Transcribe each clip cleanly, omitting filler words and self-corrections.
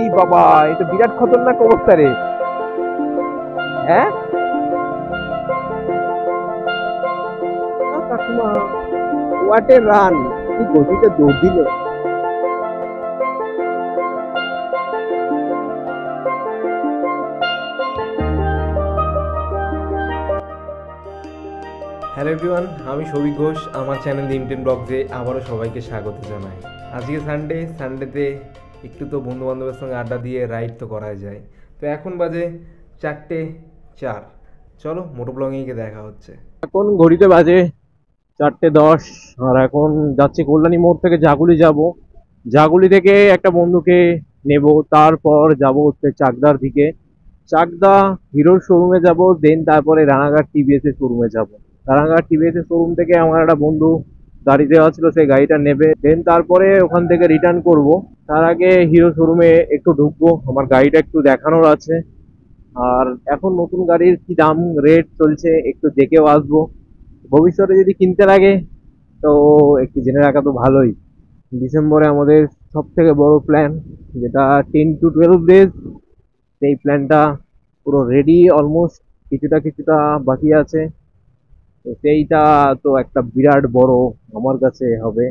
ই বাবা, এ তো বিরাট খতরনাক অবস্থা রে। হ্যাঁ কাকিমা, হোয়াট এ রান, কি গতিতে দৌড় দিল। হ্যালো এভরিওয়ান, আমি সৌভিক ঘোষ। আমার চ্যানেল লিমিটেড ব্লগসে আবারও সবাইকে স্বাগত জানাই। আজকে সানডেতে একটু তো বন্ধু বান্ধবের সঙ্গে আড্ডা দিয়ে রাইড তো করাই যায়। তো এখন বাজে 4:04। চলো মোটো ব্লগিং গিয়ে দেখা হচ্ছে। এখন ঘড়িতে বাজে 4:10 আর এখন যাচ্ছি কল্যাণী মোড় থেকে জাগুলি যাব। জাগুলি থেকে একটা বন্ধুকে নেব, তারপর যাব হচ্ছে চাকদার দিকে। চাকদা হিরোর শোরুমে যাব, দেন তারপরে রানাঘাট টিভিএস এর শোরুমে যাব। রানাঘাট টিভিএস এর শোরুম থেকে আমার একটা বন্ধু গাড়ি দেওয়া ছিল, সেই গাড়িটা নেবে, দেন তারপরে ওখান থেকে রিটার্ন করব। তার আগে হিরো শোরুমে একটু ঢুকবো, আমার গাড়িটা একটু দেখানোর আছে। আর এখন নতুন গাড়ির কি দাম রেট চলছে একটু দেখেও আসবো। ভবিষ্যতে যদি কিনতে লাগে তো একটু জেনে রাখা তো ভালোই। ডিসেম্বরে আমাদের সব থেকে বড় প্ল্যান, যেটা 10 to 12 days, সেই প্ল্যানটা পুরো রেডি অলমোস্ট। কিছুটা কিছুটা বাকি আছে। তো সেইটা তো একটা বিরাট বড় আমার কাছে হবে,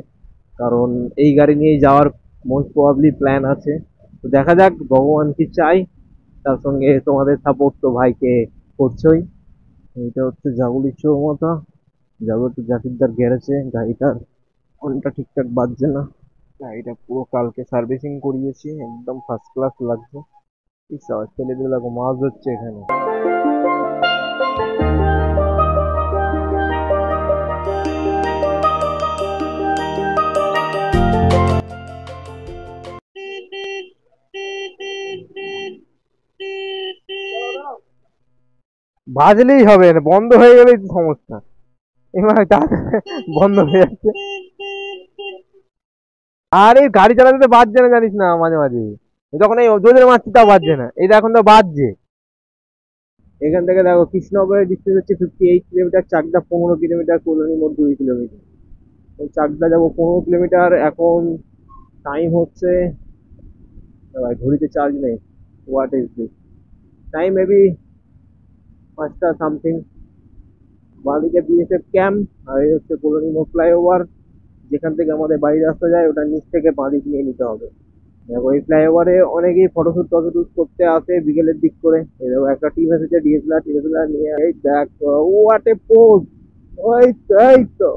কারণ এই গাড়ি নিয়ে যাওয়ার মোস্ট প্রবাবলি প্ল্যান আছে। তো দেখা যাক, ভগবান কি চাই। তার সঙ্গে তোমাদের সাপোর্ট তো ভাইকে করছোই। এটা হচ্ছে জাগুলি চৌমাথা, যাবো একটু জাকিরদার গ্যারেজে। গাড়িটার ফোনটা ঠিকঠাক বাজছে না। গাড়িটা পুরো কালকে সার্ভিসিং করিয়েছি, একদম ফার্স্ট ক্লাস লাগছে। ছেলেদের মাছ হচ্ছে এখানে। বাজলেই হবে না, বন্ধ হয়ে গেলেই তো সমস্যা। এবার বন্ধ হয়ে যাচ্ছে। আরে গাড়ি চালাতে তো বাজছে না, জানিস না, মাঝে মাঝে যখন এই জোরে মারছি তাও বাজছে না। এই এখন তো বাজছে। এখান থেকে দেখো, কৃষ্ণনগরের ডিস্টেন্স হচ্ছে 58 কিলোমিটার, চাকদা 15 কিলোমিটার, কল্যাণী মোড় 2 কিলোমিটার। চাকদা যাবো 15 কিলোমিটার। এখন টাইম হচ্ছে, ঘড়িতে চার্জ নেই, what is this time, maybe 5টা সামথিং। বাঁদিকে বিএসএফ ক্যাম্প, আর এই হচ্ছে কল্যাণী মোড় ফ্লাইওভার। যেখান থেকে আমাদের বাড়ির রাস্তা যায়, ওটা নিচ থেকে বাঁদিক নিয়ে নিতে হবে। দেখো এই ফ্লাইওভারে অনেকেই ফটোশুট টটোশুট করতে আসে বিকেলের দিক করে। এই দেখো একটা টিম এসেছে, ডিএসএলআর নিয়ে। এই দেখ, হোয়াট এ পোজ। ওই তো, এই তো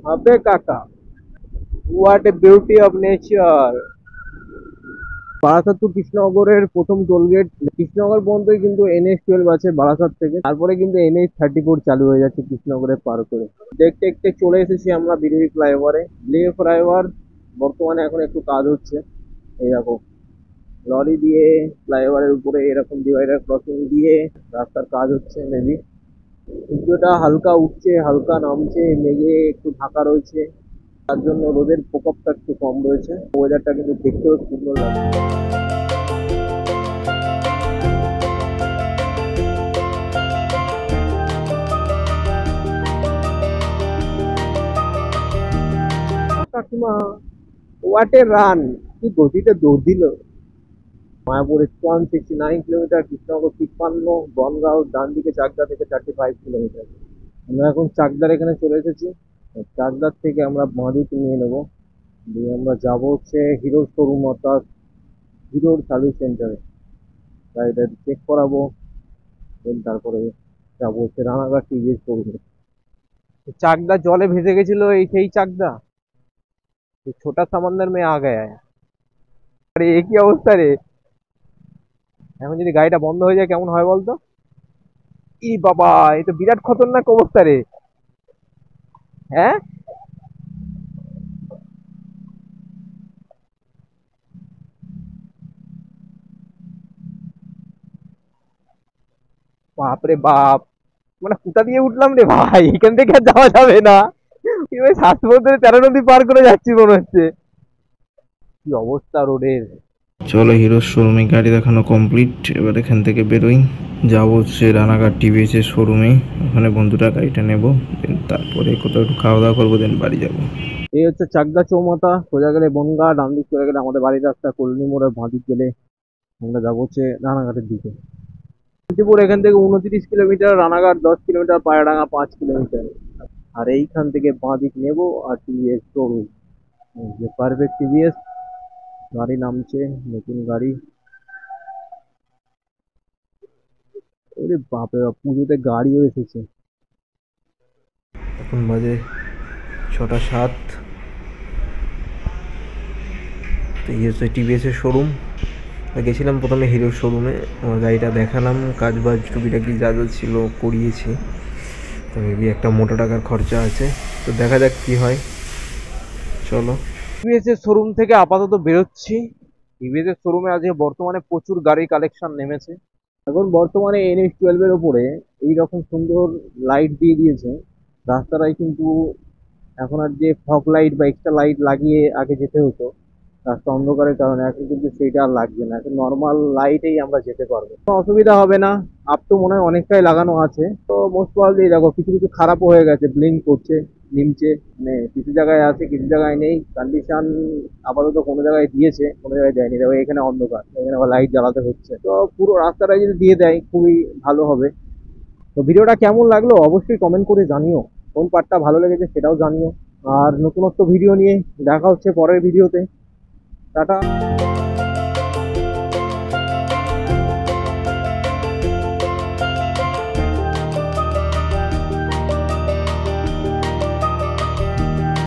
হবে কাকা, what a beauty of nature. Barasat to কৃষ্ণনগরের প্রথম টোলগেট কৃষ্ণনগর পর্যন্তই, কিন্তু NH-12 আছে বারাসাত থেকে। তারপরে কিন্তু NH-34 চালু হয়ে যাচ্ছে কৃষ্ণনগরে পার করে। দেখতে দেখতে চলে এসেছি আমরা বিরোধী ফ্লাইওভারে। লে ফ্লাইওভার বর্তমানে এখন একটু কাজ হচ্ছে। এই দেখো, লরি দিয়ে ফ্লাইওভারের উপরে এরকম ডিভাইডার ক্রসিং দিয়ে রাস্তার কাজ হচ্ছে মেবি। সূর্যটা হালকা উঠছে, হালকা নামছে, মেঘে একটু ঢাকা রয়েছে, তার জন্য রোদের প্রকোপটা একটু কম রয়েছে। ওয়েদারটা কিন্তু দেখতেও সুন্দর লাগছে। কাকিমা, হোয়াট এ রান, কি গতিতে দৌড় দিল। মায়াপুর 169 কিলোমিটার, কৃষ্ণনগর 53, বনগাঁও ডান দিকে চাকদা থেকে 35 কিলোমিটার। আমরা এখন চাকদার এখানে চলে এসেছি। চাকদার থেকে আমরা বাঁদিক নিয়ে নেবো, দিয়ে আমরা যাবো হচ্ছে হিরোর শোরুম, অর্থাৎ হিরোর সার্ভিস সেন্টারে। গাড়িটা চেক করাবো, দেন তারপরে যাবো হচ্ছে রানাঘাট টিভিএস শোরুমে। চাকদা জলে ভেসে গেছিল, এই সেই চাকদা। ছোটা সামান্দার মেয়ে আ গায়া। আরে এ কি অবস্থা রে। এখন যদি গাড়িটা বন্ধ হয়ে যায় কেমন হয় বলতো। ই বাবা, এ তো বিরাট খতরনাক অবস্থা রে। হ্যাঁ বাপরে বাপ, মানে কোথা দিয়ে উঠলাম রে ভাই, এখান থেকে আর যাওয়া যাবে না। এবার শ্বাসমধ্যে 13 নদী পার করে যাচ্ছি মনে হচ্ছে। কি অবস্থা রোডের। চলো, হিরোর শোরুমে গাড়ি দেখানো কমপ্লিট। এবার এখান থেকে বেরোই, যাবো হচ্ছে রানাঘাট টিভিএস এর শোরুমে। ওখানে বন্ধুরা গাড়িটা নেবো, তারপরে কোথাও একটু খাওয়া দাওয়া করবো, দেন বাড়ি যাবো। এই হচ্ছে চাকদা চৌমাথা, সোজা গেলে বনগাঁ, ডান দিক চলে গেলে আমাদের বাড়ির রাস্তা, কল্যাণী মোড়ের বাঁ দিক গেলে আমরা যাবো হচ্ছে রানাঘাটের দিকে। শান্তিপুর এখান থেকে 29 kilometre, Ranaghat 10 kilometre, Payradanga 5 kilometre. আর এইখান থেকে বাঁ দিক নেবো আর টিভিএস শোরুম, যে পারফেক্ট টিভিএস গাড়ি নামছে, নতুন গাড়ি। ওরে বাপরে বাপ, পুজোতে গাড়িও এসেছে। এখন বাজে 6টা 7। তো এই হচ্ছে টিভিএস এর শোরুম। গেছিলাম প্রথমে হিরোর শোরুমে, আমার গাড়িটা দেখালাম, কাজ বাজ টুকিটাকি যা যা ছিল করিয়েছি। তো মেবি একটা মোটা টাকার খরচা আছে, তো দেখা যাক কি হয়। চলো, টিভিএস এর শোরুম থেকে আপাতত বেরোচ্ছি। টিভিএস এর শোরুমে আজকে বর্তমানে প্রচুর গাড়ির কালেকশন নেমেছে। এখন বর্তমানে NH12 এর ওপরে এইরকম সুন্দর লাইট দিয়ে দিয়েছে রাস্তাটায়, কিন্তু এখন আর যে ফগ লাইট বা এক্সট্রা লাইট লাগিয়ে আগে যেতে হতো রাস্তা অন্ধকারের কারণে, এখন কিন্তু সেটা আর লাগবে না, এখন নর্মাল লাইটেই আমরা যেতে পারবো, কোনো অসুবিধা হবে না। আপ তো মনে হয় অনেকটাই লাগানো আছে, তো মোস্ট প্রবাবলি দেখো কিছু কিছু খারাপও হয়ে গেছে, ব্লিঙ্ক করছে, নিমছে, মানে কিছু জায়গায় আছে কিছু জায়গায় নেই। কন্ডিশন আপাতত কোনো জায়গায় দিয়েছে, কোনো জায়গায় দেয়নি। দেখো এখানে অন্ধকার, এখানে আবার লাইট জ্বালাতে হচ্ছে। তো পুরো রাস্তাটা যদি দিয়ে দেয় খুবই ভালো হবে। তো ভিডিওটা কেমন লাগলো অবশ্যই কমেন্ট করে জানিও, কোন পার্টটা ভালো লেগেছে সেটাও জানিও। আর নতুনত্ব ভিডিও নিয়ে দেখা হচ্ছে পরের ভিডিওতে। টাটা।